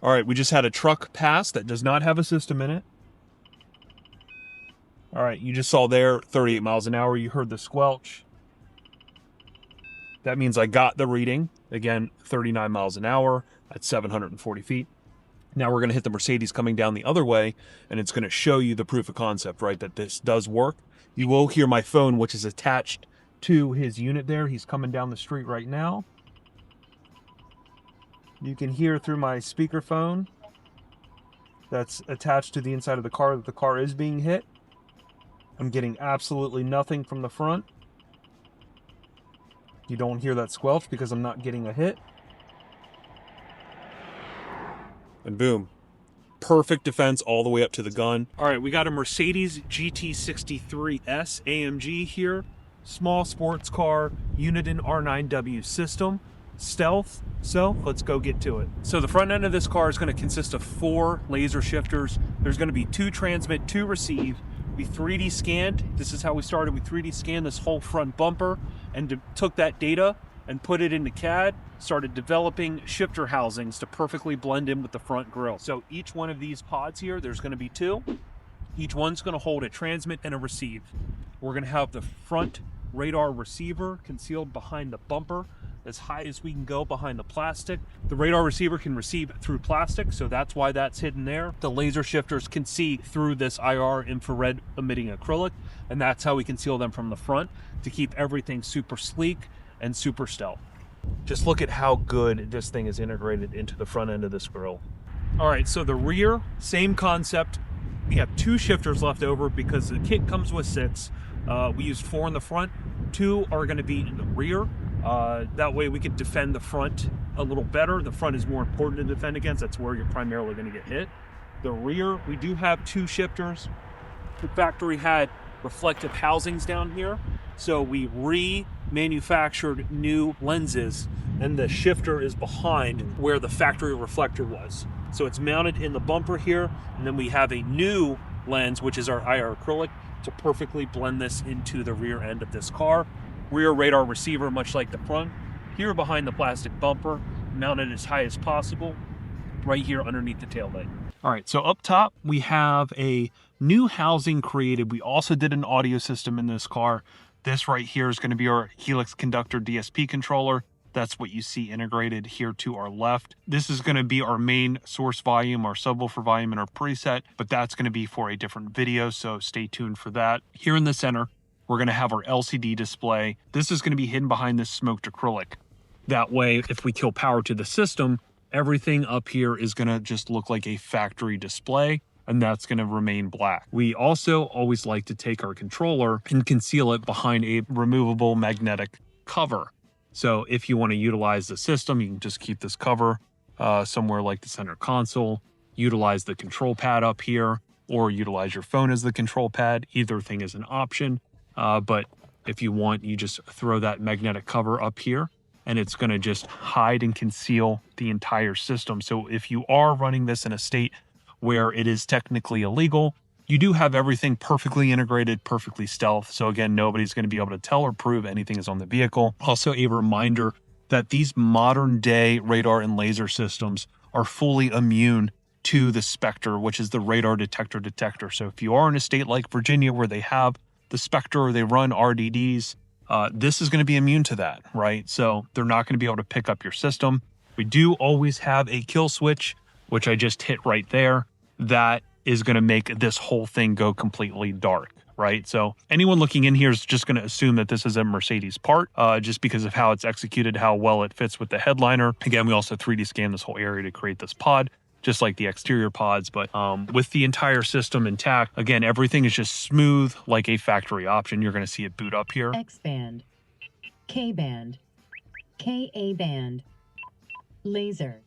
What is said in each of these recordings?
All right, we just had a truck pass that does not have a system in it. All right, you just saw there 38 miles an hour. You heard the squelch. That means I got the reading. Again, 39 miles an hour at 740 feet. Now we're going to hit the Mercedes coming down the other way, and it's going to show you the proof of concept, right, that this does work. You will hear my phone, which is attached to his unit there. He's coming down the street right now. You can hear through my speakerphone that's attached to the inside of the car that the car is being hit. I'm getting absolutely nothing from the front. You don't hear that squelch because I'm not getting a hit. And boom. Perfect defense all the way up to the gun. All right, we got a Mercedes GT63S AMG here. Small sports car, Uniden R9W system. Stealth. So let's go get to it. So the front end of this car is going to consist of 4 laser shifters. There's going to be 2 transmit, 2 receive. We 3D scanned. This is how we started. We 3D scanned this whole front bumper and took that data and put it into CAD, started developing shifter housings to perfectly blend in with the front grille. So each one of these pods here, there's going to be 2. Each one's going to hold a transmit and a receive. We're going to have the front radar receiver concealed behind the bumper as high as we can go behind the plastic. The radar receiver can receive through plastic, so that's why that's hidden there. The laser shifters can see through this IR infrared emitting acrylic, and that's how we conceal them from the front to keep everything super sleek and super stealth. Just look at how good this thing is integrated into the front end of this grille. All right, so the rear, same concept. We have 2 shifters left over because the kit comes with 6. We used 4 in the front, 2 are going to be in the rear. That way we can defend the front a little better. The front is more important to defend against. That's where you're primarily going to get hit. The rear, we do have 2 shifters. The factory had reflective housings down here, so we remanufactured new lenses, and the shifter is behind where the factory reflector was. So it's mounted in the bumper here, and then we have a new lens, which is our IR acrylic, to perfectly blend this into the rear end of this car. Rear radar receiver, much like the front, here behind the plastic bumper, mounted as high as possible, right here underneath the taillight. All right, so up top, we have a new housing created. We also did an audio system in this car. This right here is going to be our Helix Conductor DSP controller. That's what you see integrated here to our left. This is going to be our main source volume, our subwoofer volume, and our preset, but that's going to be for a different video, so stay tuned for that. Here in the center, we're going to have our LCD display. This is going to be hidden behind this smoked acrylic. That way, if we kill power to the system, everything up here is going to just look like a factory display, and that's going to remain black. We also always like to take our controller and conceal it behind a removable magnetic cover. So if you want to utilize the system, you can just keep this cover somewhere like the center console, utilize the control pad up here, or utilize your phone as the control pad. Either thing is an option. But if you want, you just throw that magnetic cover up here, and it's going to just hide and conceal the entire system. So if you are running this in a state where it is technically illegal, you do have everything perfectly integrated, perfectly stealth. So again, nobody's going to be able to tell or prove anything is on the vehicle. Also a reminder that these modern day radar and laser systems are fully immune to the Spectre, which is the radar detector. So if you are in a state like Virginia where they have the Spectre or they run RDDs, this is going to be immune to that, right? So they're not going to be able to pick up your system. We do always have a kill switch, which I just hit right there. That is going to make this whole thing go completely dark, right? So anyone looking in here is just going to assume that this is a Mercedes part, just because of how it's executed, how well it fits with the headliner. Again, we also 3D scanned this whole area to create this pod, just like the exterior pods, but with the entire system intact, again, everything is just smooth like a factory option. You're going to see it boot up here. X-band, K-band, KA-band, laser,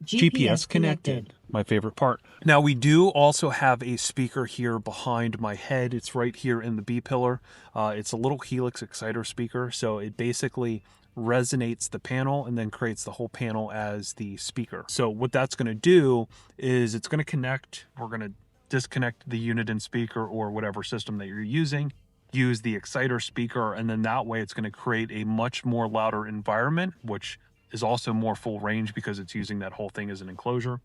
GPS connected. My favorite part. Now we do also have a speaker here behind my head. It's right here in the B pillar. It's a little Helix exciter speaker. So it basically resonates the panel and then creates the whole panel as the speaker. So what that's going to do is it's going to connect. We're going to disconnect the Uniden speaker or whatever system that you're using, use the exciter speaker, and then that way it's going to create a much more louder environment, which is also more full range because it's using that whole thing as an enclosure.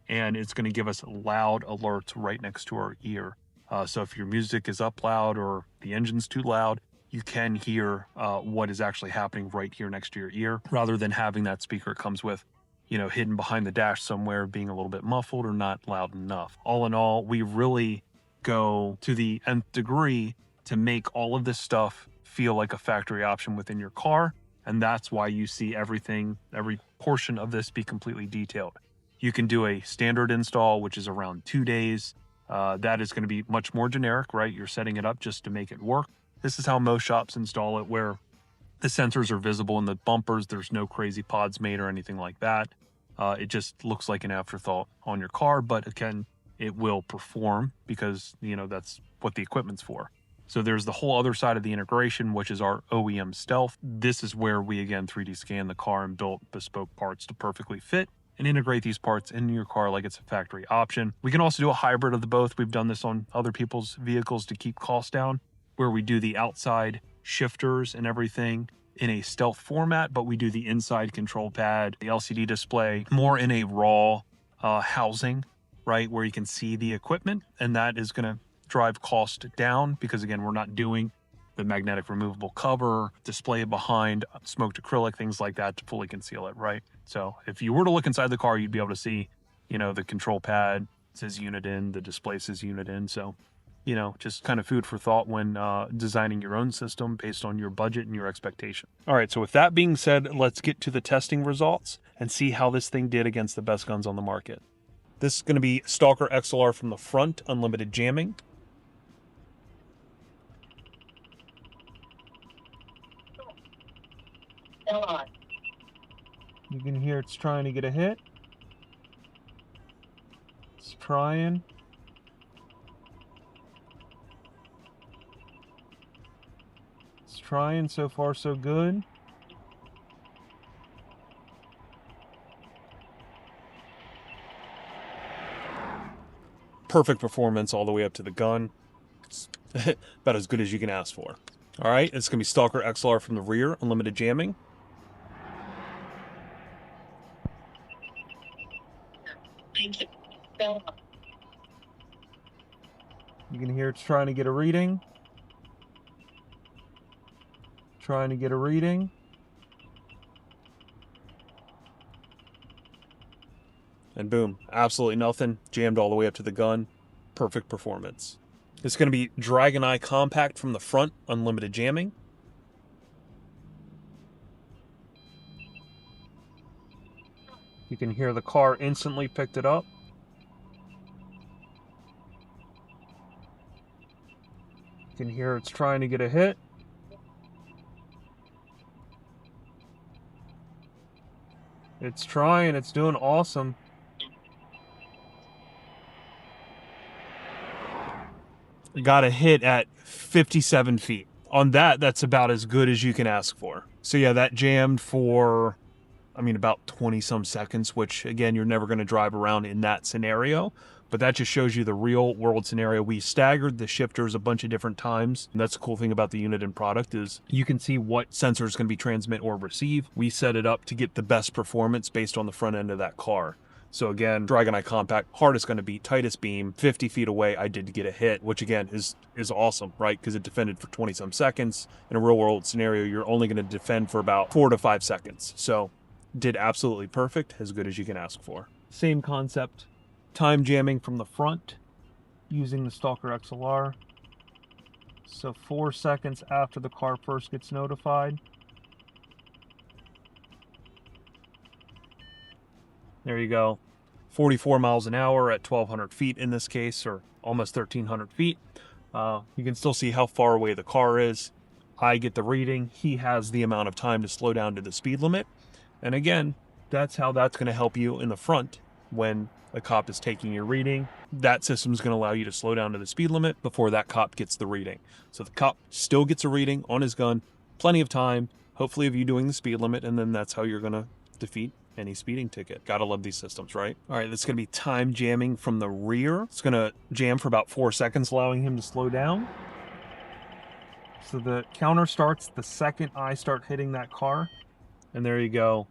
And it's going to give us loud alerts right next to our ear. So if your music is up loud or the engine's too loud, you can hear what is actually happening right here next to your ear, rather than having that speaker it comes with, you know, hidden behind the dash somewhere, being a little bit muffled or not loud enough. All in all, we really go to the nth degree to make all of this stuff feel like a factory option within your car. And that's why you see everything, every portion of this be completely detailed. You can do a standard install, which is around 2 days. That is going to be much more generic, right? You're setting it up just to make it work. This is how most shops install it, where the sensors are visible in the bumpers. There's no crazy pods made or anything like that. It just looks like an afterthought on your car, but again, it will perform because, you know, that's what the equipment's for. So there's the whole other side of the integration, which is our OEM stealth. This is where we, again, 3D scan the car and built bespoke parts to perfectly fit and integrate these parts into your car like it's a factory option. We can also do a hybrid of the both. We've done this on other people's vehicles to keep costs down, where we do the outside shifters and everything in a stealth format, but we do the inside control pad, the LCD display, more in a raw housing, right, where you can see the equipment, and that is going to drive cost down because, again, we're not doing the magnetic removable cover, display behind, smoked acrylic, things like that to fully conceal it, right? So if you were to look inside the car, you'd be able to see, you know, the control pad says Uniden, the display says Uniden. So, you know, just kind of food for thought when designing your own system based on your budget and your expectation. All right, so with that being said, let's get to the testing results and see how this thing did against the best guns on the market. This is going to be Stalker XLR from the front, unlimited jamming. You can hear it's trying to get a hit. It's trying. It's trying. So far, so good. Perfect performance all the way up to the gun. It's about as good as you can ask for. All right, it's going to be Stalker XLR from the rear, unlimited jamming. You can hear it's trying to get a reading. Trying to get a reading. And boom, absolutely nothing. Jammed all the way up to the gun. Perfect performance. It's going to be Dragon Eye Compact from the front, unlimited jamming. You can hear the car instantly picked it up. You can hear it's trying to get a hit. It's trying, it's doing awesome. Got a hit at 57 feet. On that, that's about as good as you can ask for. So yeah, that jammed for, I mean, about 20 some seconds, which again, you're never going to drive around in that scenario, but that just shows you the real world scenario. We staggered the shifters a bunch of different times. And that's the cool thing about the Uniden product is you can see what sensor is going to be transmit or receive. We set it up to get the best performance based on the front end of that car. So again, Dragon Eye Compact, hardest going to be, tightest beam, 50 feet away, I did get a hit, which again is awesome, right? Because it defended for 20 some seconds. In a real world scenario, you're only going to defend for about 4 to 5 seconds. So did absolutely perfect, as good as you can ask for. Same concept, time jamming from the front using the Stalker XLR. So 4 seconds after the car first gets notified. There you go. 44 miles an hour at 1,200 feet in this case, or almost 1,300 feet. You can still see how far away the car is. I get the reading. He has the amount of time to slow down to the speed limit. And again, that's how that's going to help you in the front when a cop is taking your reading. That system is going to allow you to slow down to the speed limit before that cop gets the reading. So the cop still gets a reading on his gun, plenty of time, hopefully of you doing the speed limit, and then that's how you're going to defeat any speeding ticket. Gotta love these systems, right? All right, that's gonna be time jamming from the rear. It's gonna jam for about 4 seconds, allowing him to slow down. So the counter starts the second I start hitting that car. And there you go.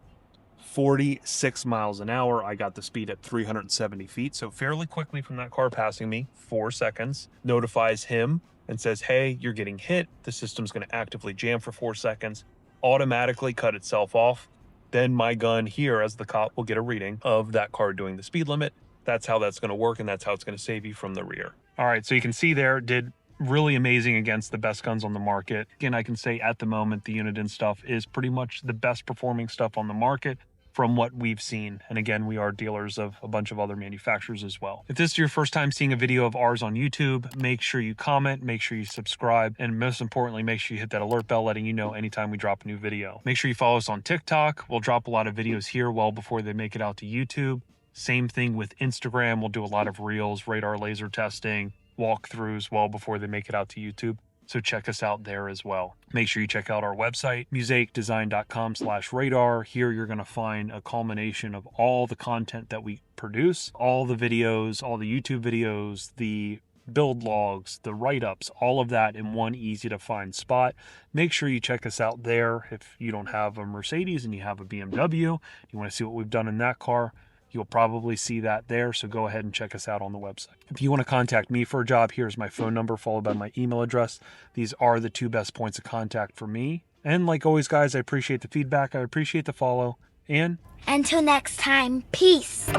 46 miles an hour. I got the speed at 370 feet, so fairly quickly from that car passing me, 4 seconds, notifies him and says, hey, you're getting hit. The system's going to actively jam for 4 seconds, automatically cut itself off. Then my gun here as the cop will get a reading of that car doing the speed limit. That's how that's going to work, and that's how it's going to save you from the rear. All right, so you can see there, did really amazing against the best guns on the market. Again, I can say at the moment, the Uniden stuff is pretty much the best performing stuff on the market from what we've seen. And again, we are dealers of a bunch of other manufacturers as well. If this is your first time seeing a video of ours on YouTube, make sure you comment, make sure you subscribe, and most importantly, make sure you hit that alert bell letting you know anytime we drop a new video. Make sure you follow us on TikTok. We'll drop a lot of videos here well before they make it out to YouTube. Same thing with Instagram. We'll do a lot of reels, radar laser testing, walkthroughs well before they make it out to YouTube. So check us out there as well. Make sure you check out our website, musaicdesign.com/radar. Here you're going to find a culmination of all the content that we produce, all the videos, all the YouTube videos, the build logs, the write-ups, all of that in one easy to find spot. Make sure you check us out there. If you don't have a Mercedes and you have a BMW, you want to see what we've done in that car, you'll probably see that there, so go ahead and check us out on the website. If you want to contact me for a job, here's my phone number followed by my email address. These are the 2 best points of contact for me. And like always, guys, I appreciate the feedback. I appreciate the follow. And until next time, peace.